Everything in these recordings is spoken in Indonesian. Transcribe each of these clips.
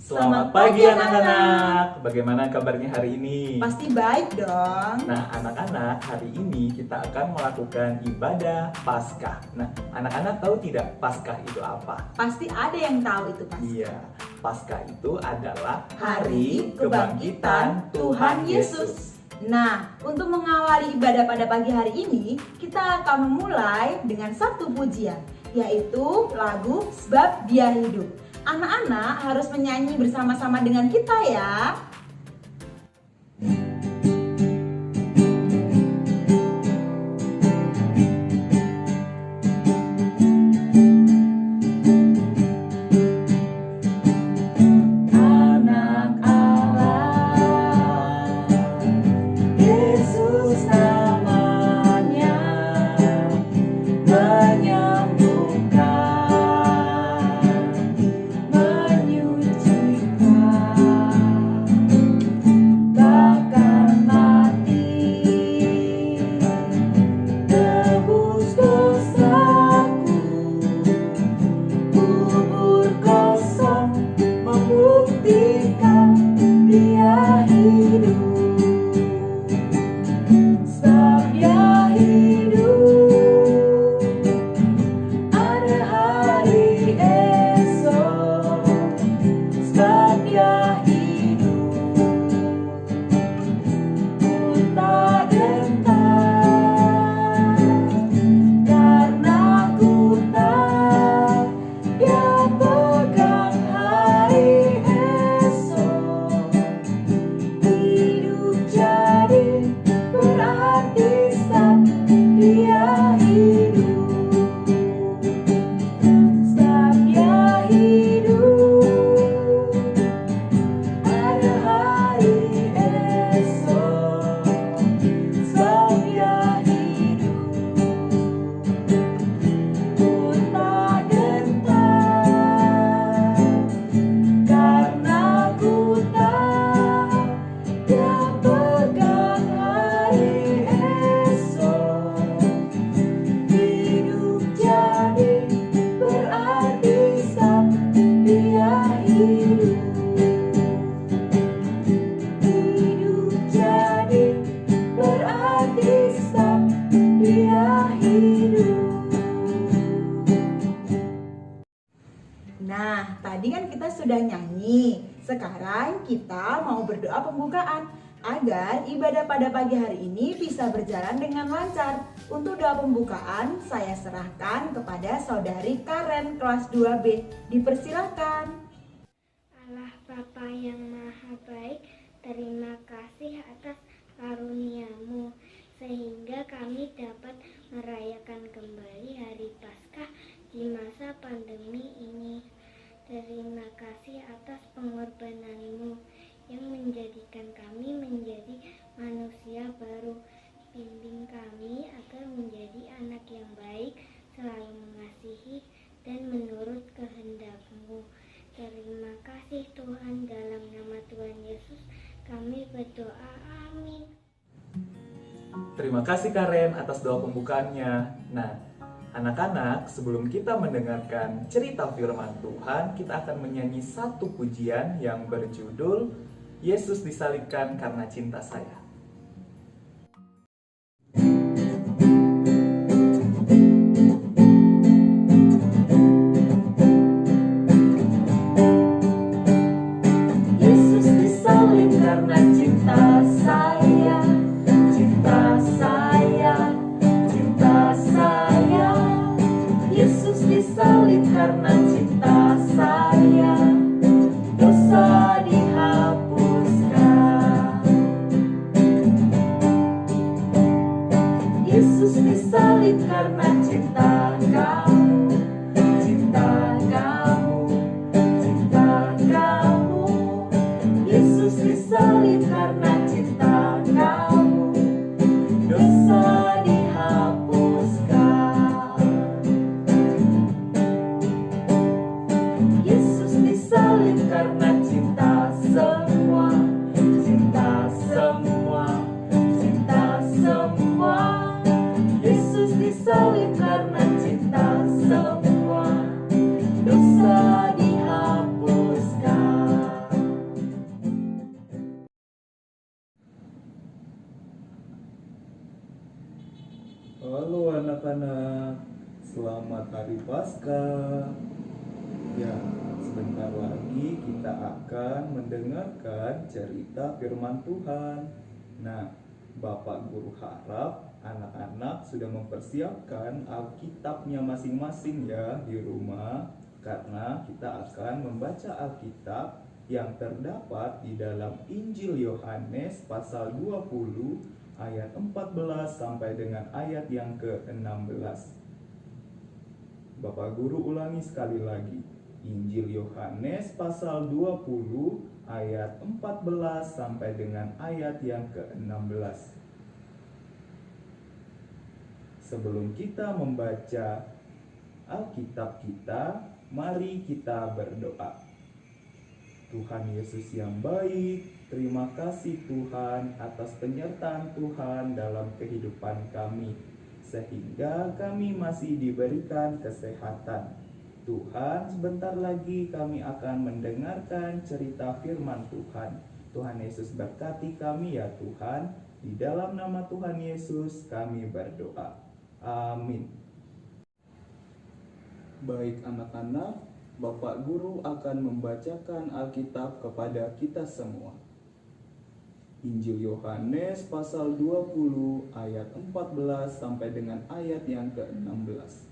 Selamat pagi anak-anak. Bagaimana kabarnya hari ini? Pasti baik dong. Nah, anak-anak, hari ini kita akan melakukan ibadah Paskah. Nah, anak-anak tahu tidak Paskah itu apa? Pasti ada yang tahu itu Paskah. Iya, Paskah itu adalah Hari Kebangkitan Tuhan Yesus. Nah, untuk mengawali ibadah pada pagi hari ini, kita akan memulai dengan satu pujian, yaitu lagu Sebab Dia Hidup. Anak-anak harus menyanyi bersama-sama dengan kita ya. Nah, tadi kan kita sudah nyanyi. Sekarang kita mau berdoa pembukaan agar ibadah pada pagi hari ini bisa berjalan dengan lancar. Untuk doa pembukaan, saya serahkan kepada saudari Karen kelas 2B. Dipersilakan. Allah Bapa yang Maha Baik, terima kasih atas karunia-Mu sehingga kami dapat merayakan kembali hari Paskah di masa pandemi ini. Terima kasih atas pengorbanan-Mu yang menjadikan kami menjadi manusia baru. Bimbing kami agar menjadi anak yang baik, selalu mengasihi dan menurut kehendak-Mu. Terima kasih Tuhan, dalam nama Tuhan Yesus kami berdoa, amin. Terima kasih Karen atas doa pembukaannya. Nah, anak-anak, sebelum kita mendengarkan cerita firman Tuhan, kita akan menyanyi satu pujian yang berjudul Yesus disalibkan karena cinta saya. Yesus disalib karena cinta saya, cinta saya, cinta saya. Yesus disalib karena cinta saya, dosa dihapuskan. anak-anak, selamat Hari Paskah. Ya, sebentar lagi kita akan mendengarkan cerita firman Tuhan. Nah, Bapak Guru harap anak-anak sudah mempersiapkan Alkitabnya masing-masing ya di rumah, karena kita akan membaca Alkitab yang terdapat di dalam Injil Yohanes pasal 20 ayat 14 sampai dengan ayat yang ke-16. Bapak Guru ulangi sekali lagi. Injil Yohanes pasal 20 ayat 14 sampai dengan ayat yang ke-16. Sebelum kita membaca Alkitab kita, mari kita berdoa. Tuhan Yesus yang baik, terima kasih Tuhan atas penyertaan Tuhan dalam kehidupan kami, sehingga kami masih diberikan kesehatan. Tuhan, sebentar lagi kami akan mendengarkan cerita firman Tuhan. Tuhan Yesus berkati kami ya Tuhan. Di dalam nama Tuhan Yesus kami berdoa. Amin. Baik anak-anak, Bapak Guru akan membacakan Alkitab kepada kita semua. Injil Yohanes pasal 20 ayat 14 sampai dengan ayat yang ke-16.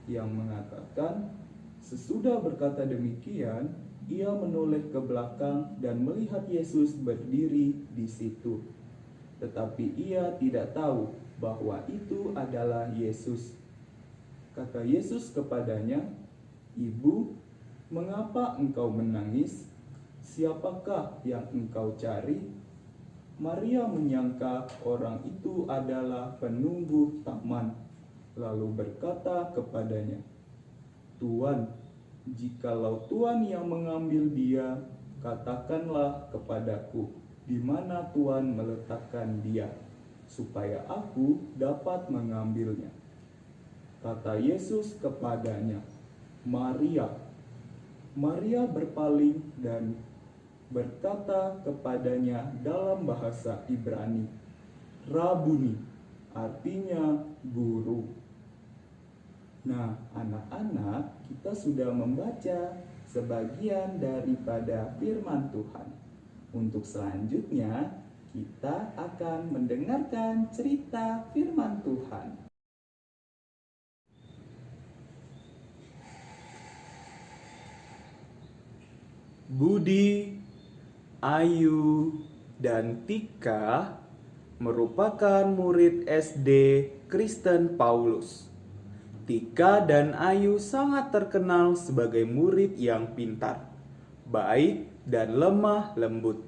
Yang mengatakan, sesudah berkata demikian, ia menoleh ke belakang dan melihat Yesus berdiri di situ. Tetapi ia tidak tahu bahwa itu adalah Yesus. Kata Yesus kepadanya, "Ibu, mengapa engkau menangis? Siapakah yang engkau cari?" Maria menyangka orang itu adalah penunggu taman, lalu berkata kepadanya, "Tuan, jikalau Tuan yang mengambil dia, katakanlah kepadaku di mana Tuan meletakkan dia, supaya aku dapat mengambilnya." Kata Yesus kepadanya, "Maria." Maria berpaling dan berkata kepadanya dalam bahasa Ibrani, "Rabuni," artinya guru. Nah, anak-anak, kita sudah membaca sebagian daripada firman Tuhan. Untuk selanjutnya, kita akan mendengarkan cerita firman Tuhan. Budi, Ayu, dan Tika merupakan murid SD Kristen Paulus. Tika dan Ayu sangat terkenal sebagai murid yang pintar, baik, dan lemah lembut.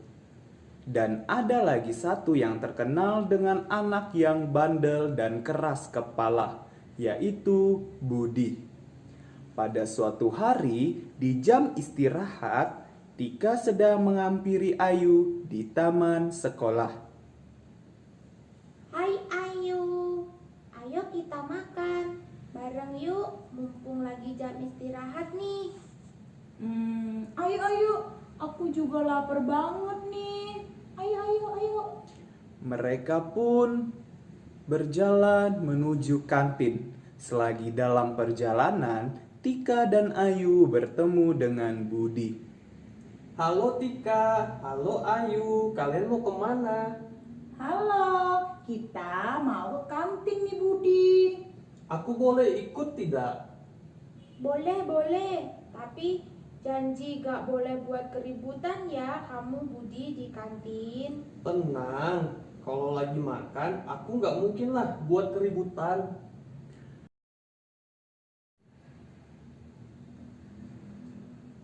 Dan ada lagi satu yang terkenal dengan anak yang bandel dan keras kepala, yaitu Budi. Pada suatu hari di jam istirahat, Tika sedang menghampiri Ayu di taman sekolah. Hai Ayu, ayo kita makan bareng yuk, mumpung lagi jam istirahat nih. Ayo, aku juga lapar banget nih. Ayo. Mereka pun berjalan menuju kantin. Selagi dalam perjalanan, Tika dan Ayu bertemu dengan Budi. Halo Tika, halo Ayu, kalian mau kemana? Halo, kita mau ke kantin nih Budi. Aku boleh ikut tidak? Boleh, tapi janji gak boleh buat keributan ya kamu Budi di kantin. Tenang, kalau lagi makan aku gak mungkin lah buat keributan.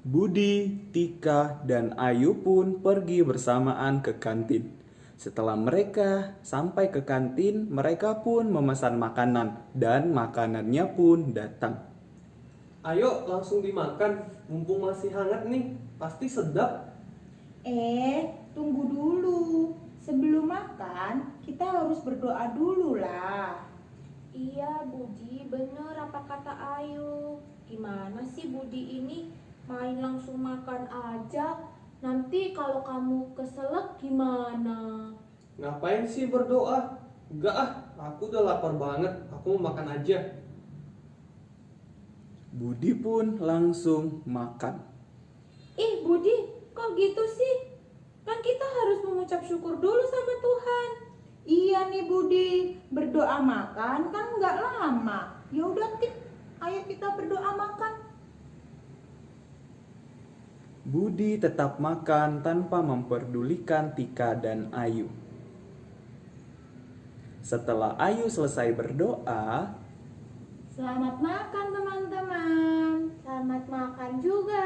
Budi, Tika, dan Ayu pun pergi bersamaan ke kantin. Setelah mereka sampai ke kantin, mereka pun memesan makanan dan makanannya pun datang. Ayo langsung dimakan, mumpung masih hangat nih, pasti sedap. Tunggu dulu. Sebelum makan, kita harus berdoa dulu lah. Iya Budi, bener apa kata Ayu. Gimana sih Budi ini main langsung makan aja? Nanti kalau kamu keselak gimana? Ngapain sih berdoa? Enggak ah, aku udah lapar banget. Aku mau makan aja. Budi pun langsung makan. Ih Budi, kok gitu sih? Kan kita harus mengucap syukur dulu sama Tuhan. Iya nih Budi, berdoa makan kan nggak lama. Ya udah Tik, ayo kita berdoa makan. Budi tetap makan tanpa memperdulikan Tika dan Ayu. Setelah Ayu selesai berdoa, Selamat makan teman-teman. Selamat makan juga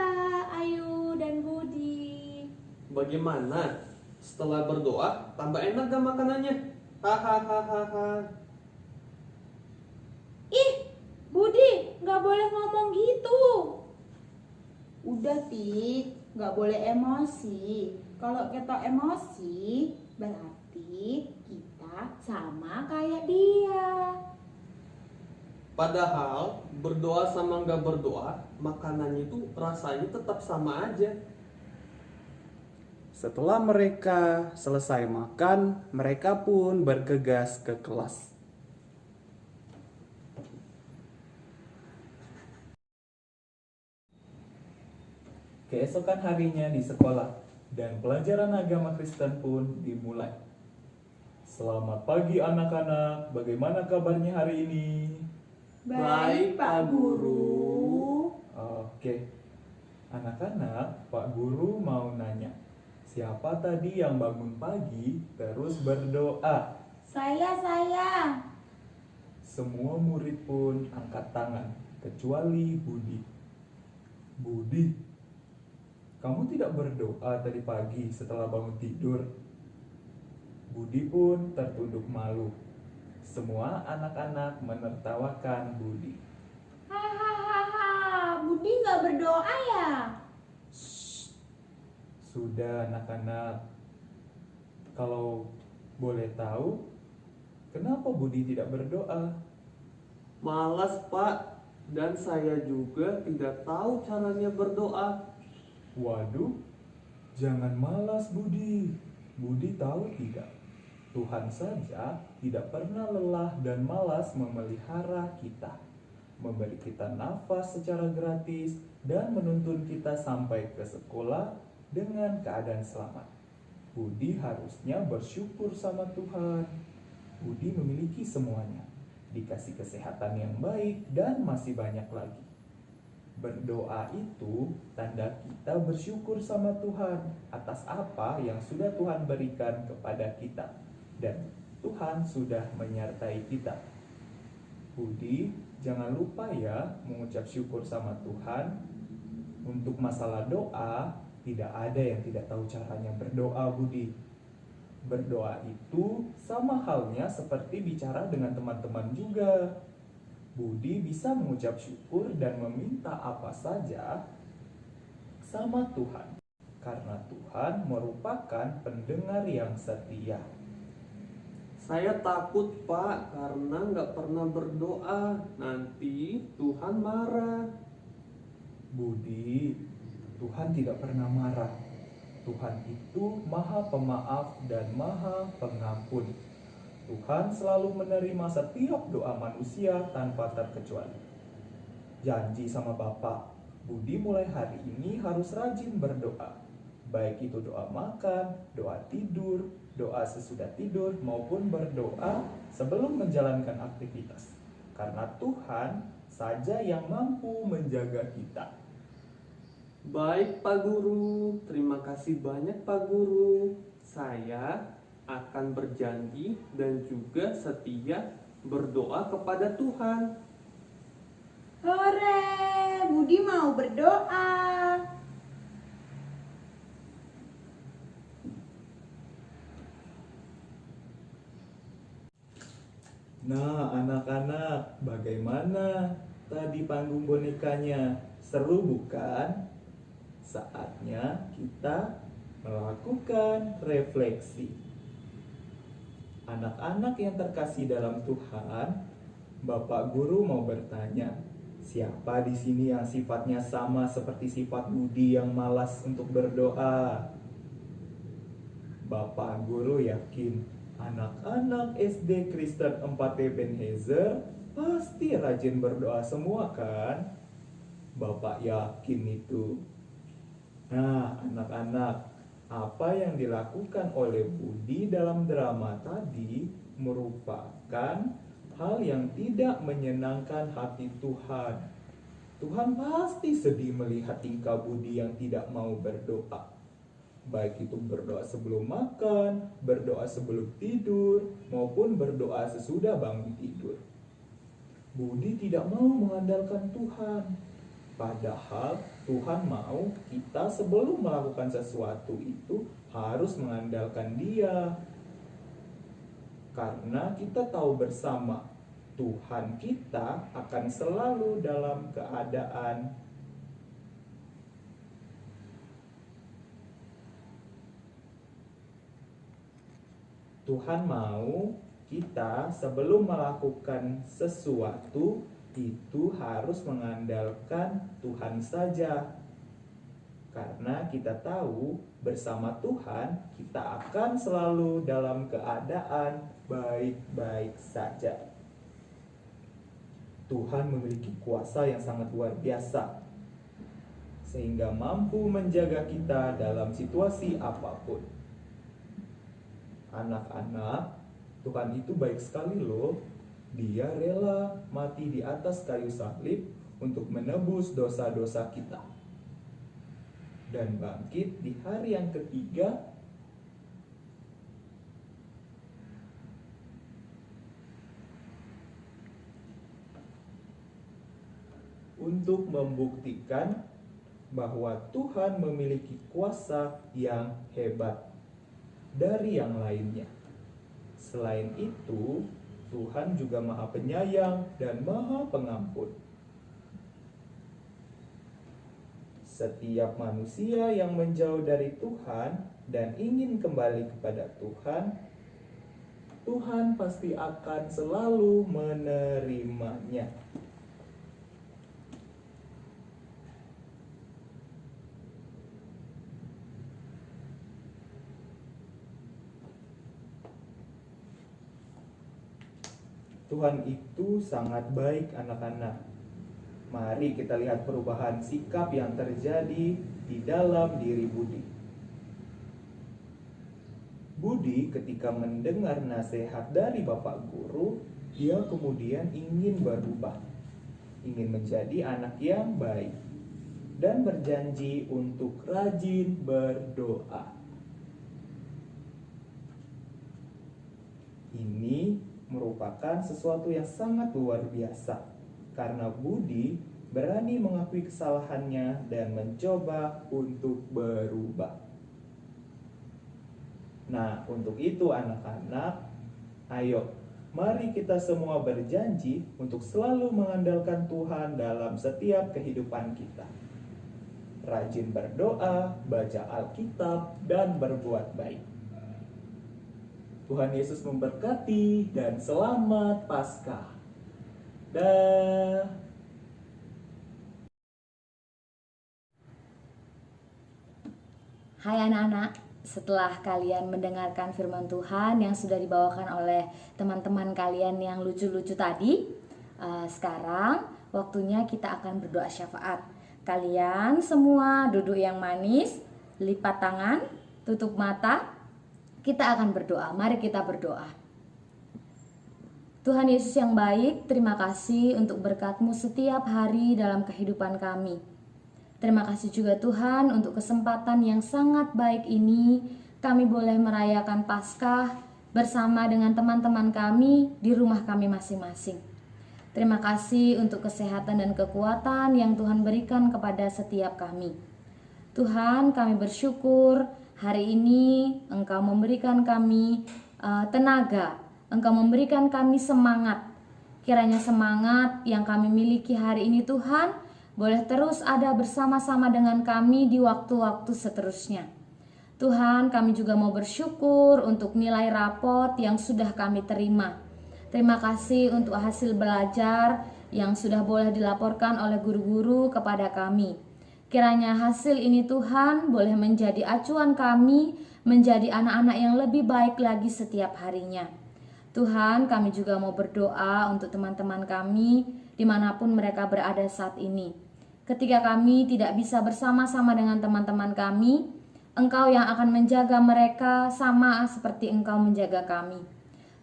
Ayu dan Budi. Bagaimana? Setelah berdoa, tambah enak gak makanannya? Hahaha. Ih Budi, gak boleh ngomong gitu. Udah Tik, nggak boleh emosi. Kalau kita emosi, berarti kita sama kayak dia. Padahal berdoa sama nggak berdoa, makanannya itu rasanya tetap sama aja. setelah mereka selesai makan, mereka pun bergegas ke kelas. Keesokan harinya di sekolah dan pelajaran agama Kristen pun dimulai. Selamat pagi anak-anak, bagaimana kabarnya hari ini? Baik, Pak Guru. Oke, anak-anak, Pak Guru mau nanya, siapa tadi yang bangun pagi terus berdoa? Saya. Semua murid pun angkat tangan, kecuali Budi. Budi, kamu tidak berdoa tadi pagi setelah bangun tidur? Budi pun tertunduk malu. Semua anak-anak menertawakan Budi. Hahaha, Budi nggak berdoa ya? Sudah anak-anak, kalau boleh tahu, kenapa Budi tidak berdoa? Malas, Pak. Dan saya juga tidak tahu caranya berdoa. Waduh, jangan malas Budi. Budi tahu tidak? Tuhan saja tidak pernah lelah dan malas memelihara kita, memberi kita nafas secara gratis, dan menuntun kita sampai ke sekolah dengan keadaan selamat. Budi harusnya bersyukur sama Tuhan. Budi memiliki semuanya, dikasih kesehatan yang baik, dan masih banyak lagi. Berdoa itu tanda kita bersyukur sama Tuhan atas apa yang sudah Tuhan berikan kepada kita, dan Tuhan sudah menyertai kita. Budi, jangan lupa ya mengucap syukur sama Tuhan. Untuk masalah doa, tidak ada yang tidak tahu caranya berdoa, Budi. Berdoa itu sama halnya seperti bicara dengan teman-teman juga. Budi bisa mengucap syukur dan meminta apa saja sama Tuhan, karena Tuhan merupakan pendengar yang setia. Saya takut, Pak, karena nggak pernah berdoa. Nanti Tuhan marah. Budi, Tuhan tidak pernah marah. Tuhan itu Maha Pemaaf dan Maha Pengampun. Tuhan selalu menerima setiap doa manusia tanpa terkecuali. Janji sama Bapak, Budi mulai hari ini harus rajin berdoa. Baik itu doa makan, doa tidur, doa sesudah tidur, maupun berdoa sebelum menjalankan aktivitas. Karena Tuhan saja yang mampu menjaga kita. Baik, Pak Guru. Terima kasih banyak, Pak Guru. Saya akan berjanji dan juga setia berdoa kepada Tuhan. Hore, Budi mau berdoa. Nah, anak-anak, bagaimana tadi panggung bonekanya? Seru bukan? Saatnya kita melakukan refleksi. Anak-anak yang terkasih dalam Tuhan, Bapak Guru mau bertanya, siapa di sini yang sifatnya sama seperti sifat Budi yang malas untuk berdoa? Bapak Guru yakin Anak-anak SD Kristen 4T Ebenezer pasti rajin berdoa semua kan? Bapak yakin itu. Nah, anak-anak, apa yang dilakukan oleh Budi dalam drama tadi merupakan hal yang tidak menyenangkan hati Tuhan. Tuhan pasti sedih melihat tingkah Budi yang tidak mau berdoa. Baik itu berdoa sebelum makan, berdoa sebelum tidur, maupun berdoa sesudah bangun tidur. Budi tidak mau mengandalkan Tuhan. Padahal Tuhan mau kita sebelum melakukan sesuatu itu harus mengandalkan Dia. Karena kita tahu bersama Tuhan kita akan selalu dalam keadaan Tuhan mau kita sebelum melakukan sesuatu itu harus mengandalkan Tuhan saja. Karena kita tahu bersama Tuhan kita akan selalu dalam keadaan baik-baik saja. Tuhan memiliki kuasa yang sangat luar biasa sehingga mampu menjaga kita dalam situasi apapun. Anak-anak, Tuhan itu baik sekali loh. Dia rela mati di atas kayu salib untuk menebus dosa-dosa kita. Dan bangkit di hari yang ketiga untuk membuktikan bahwa Tuhan memiliki kuasa yang hebat dari yang lainnya. Selain itu, Tuhan juga Maha Penyayang dan Maha Pengampun. Setiap manusia yang menjauh dari Tuhan dan ingin kembali kepada Tuhan, Tuhan pasti akan selalu menerimanya. Tuhan itu sangat baik, anak-anak. Mari kita lihat perubahan sikap yang terjadi di dalam diri Budi. Budi ketika mendengar nasihat dari Bapak Guru, dia kemudian ingin berubah, ingin menjadi anak yang baik, dan berjanji untuk rajin berdoa. Ini merupakan sesuatu yang sangat luar biasa karena Budi berani mengakui kesalahannya dan mencoba untuk berubah. Nah, untuk itu anak-anak, ayo mari kita semua berjanji untuk selalu mengandalkan Tuhan dalam setiap kehidupan kita. Rajin berdoa, baca Alkitab, dan berbuat baik. Tuhan Yesus memberkati dan selamat Paskah. Dah. Hai anak-anak, setelah kalian mendengarkan firman Tuhan yang sudah dibawakan oleh teman-teman kalian yang lucu-lucu tadi, sekarang waktunya kita akan berdoa syafaat. Kalian semua duduk yang manis, lipat tangan, tutup mata. Kita akan berdoa. Mari kita berdoa. Tuhan Yesus yang baik, terima kasih untuk berkat-Mu setiap hari dalam kehidupan kami. Terima kasih juga Tuhan untuk kesempatan yang sangat baik ini. Kami boleh merayakan Paskah bersama dengan teman-teman kami di rumah kami masing-masing. Terima kasih untuk kesehatan dan kekuatan yang Tuhan berikan kepada setiap kami. Tuhan, kami bersyukur hari ini Engkau memberikan kami tenaga, Engkau memberikan kami semangat. Kiranya semangat yang kami miliki hari ini Tuhan boleh terus ada bersama-sama dengan kami di waktu-waktu seterusnya. Tuhan, kami juga mau bersyukur untuk nilai rapot yang sudah kami terima. Terima kasih untuk hasil belajar yang sudah boleh dilaporkan oleh guru-guru kepada kami. Kiranya hasil ini Tuhan boleh menjadi acuan kami menjadi anak-anak yang lebih baik lagi setiap harinya. Tuhan, kami juga mau berdoa untuk teman-teman kami dimanapun mereka berada saat ini. Ketika kami tidak bisa bersama-sama dengan teman-teman kami, Engkau yang akan menjaga mereka sama seperti Engkau menjaga kami.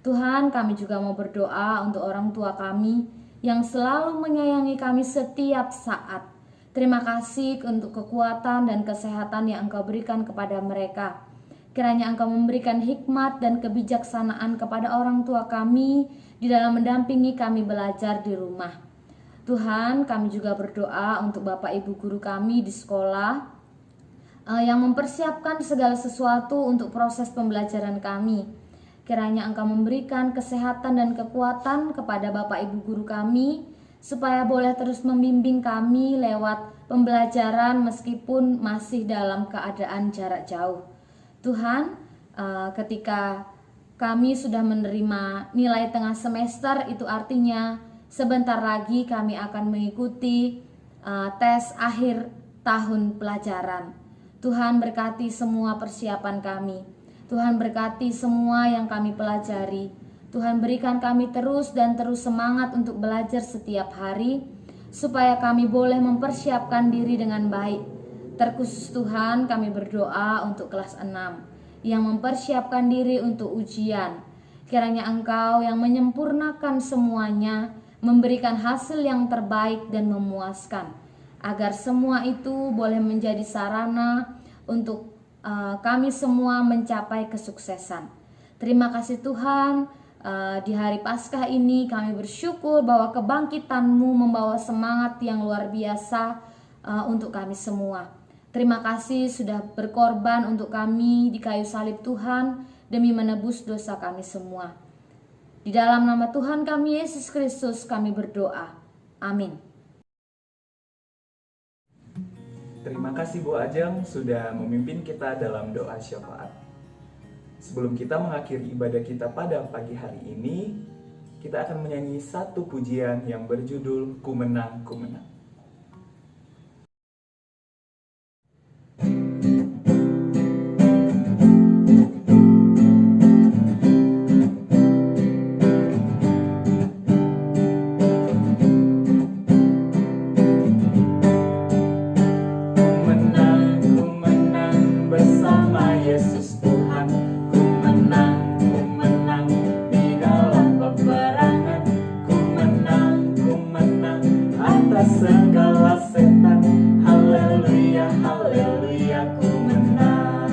Tuhan, kami juga mau berdoa untuk orang tua kami yang selalu menyayangi kami setiap saat. Terima kasih untuk kekuatan dan kesehatan yang Engkau berikan kepada mereka. Kiranya Engkau memberikan hikmat dan kebijaksanaan kepada orang tua kami di dalam mendampingi kami belajar di rumah. Tuhan, kami juga berdoa untuk Bapak Ibu guru kami di sekolah yang mempersiapkan segala sesuatu untuk proses pembelajaran kami. Kiranya Engkau memberikan kesehatan dan kekuatan kepada Bapak Ibu guru kami, supaya boleh terus membimbing kami lewat pembelajaran meskipun masih dalam keadaan jarak jauh. Tuhan, ketika kami sudah menerima nilai tengah semester, itu artinya sebentar lagi kami akan mengikuti tes akhir tahun pelajaran. Tuhan berkati semua persiapan kami. Tuhan berkati semua yang kami pelajari. Tuhan berikan kami terus dan terus semangat untuk belajar setiap hari, supaya kami boleh mempersiapkan diri dengan baik. Terkhusus Tuhan, kami berdoa untuk kelas 6 yang mempersiapkan diri untuk ujian. Kiranya Engkau yang menyempurnakan semuanya, memberikan hasil yang terbaik dan memuaskan, agar semua itu boleh menjadi sarana untuk kami semua mencapai kesuksesan. Terima kasih Tuhan, di hari Paskah ini kami bersyukur bahwa kebangkitan-Mu membawa semangat yang luar biasa untuk kami semua. Terima kasih sudah berkorban untuk kami di kayu salib Tuhan, demi menebus dosa kami semua. Di dalam nama Tuhan kami Yesus Kristus kami berdoa. Amin. Terima kasih Bu Ajeng sudah memimpin kita dalam doa syafaat. Sebelum kita mengakhiri ibadah kita pada pagi hari ini, kita akan menyanyi satu pujian yang berjudul Ku Menang, Ku Menang. Segala setan, haleluya, haleluya, ku menang.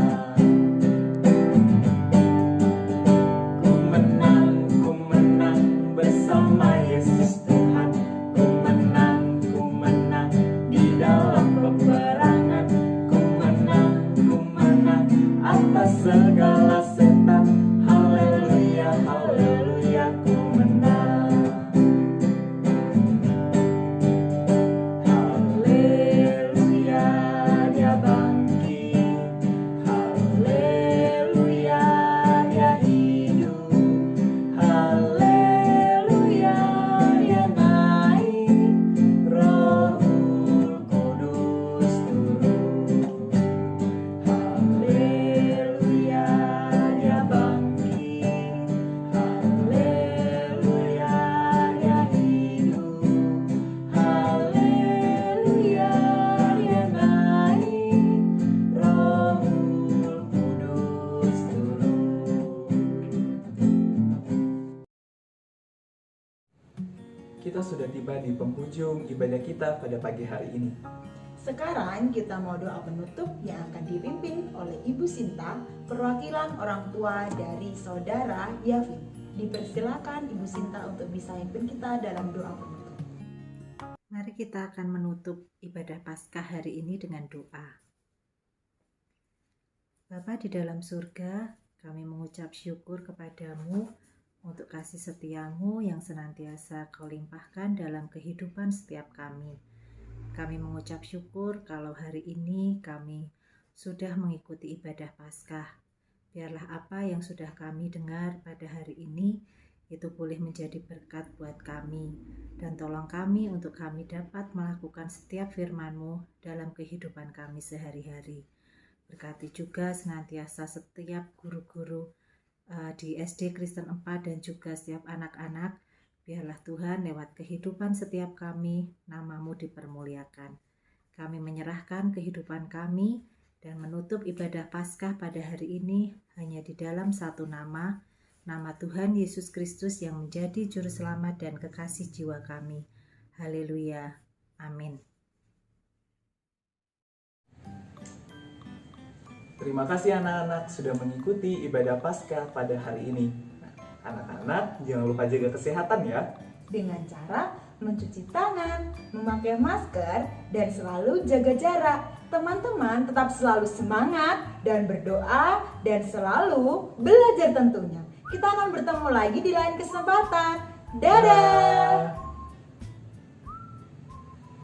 Ku menang bersama Yesus Tuhan. Ku menang di dalam peperangan. Ku menang atas segala setan, haleluya, haleluya, ku menang. Kita sudah tiba di penghujung ibadah kita pada pagi hari ini. Sekarang kita mau doa penutup yang akan dipimpin oleh Ibu Sinta, perwakilan orang tua dari saudara Yavin. Dipersilakan Ibu Sinta untuk bisa pimpin kita dalam doa penutup. Mari kita akan menutup ibadah Paskah hari ini dengan doa. Bapa di dalam surga, kami mengucap syukur kepadamu untuk kasih setiamu yang senantiasa Kau limpahkan dalam kehidupan setiap kami. Kami mengucap syukur kalau hari ini kami sudah mengikuti ibadah Paskah. Biarlah apa yang sudah kami dengar pada hari ini itu boleh menjadi berkat buat kami. Dan tolong kami untuk kami dapat melakukan setiap firman-Mu dalam kehidupan kami sehari-hari. Berkati juga senantiasa setiap guru-guru di SD Kristen 4 dan juga setiap anak-anak. Biarlah Tuhan lewat kehidupan setiap kami, nama-Mu dipermuliakan. Kami menyerahkan kehidupan kami dan menutup ibadah Paskah pada hari ini hanya di dalam satu nama Tuhan Yesus Kristus yang menjadi Juru Selamat dan kekasih jiwa kami. Haleluya. Amin. Terima kasih anak-anak sudah mengikuti ibadah Paskah pada hari ini. Nah, anak-anak jangan lupa jaga kesehatan ya. Dengan cara mencuci tangan, memakai masker, dan selalu jaga jarak. Teman-teman tetap selalu semangat dan berdoa dan selalu belajar tentunya. Kita akan bertemu lagi di lain kesempatan. Dadah!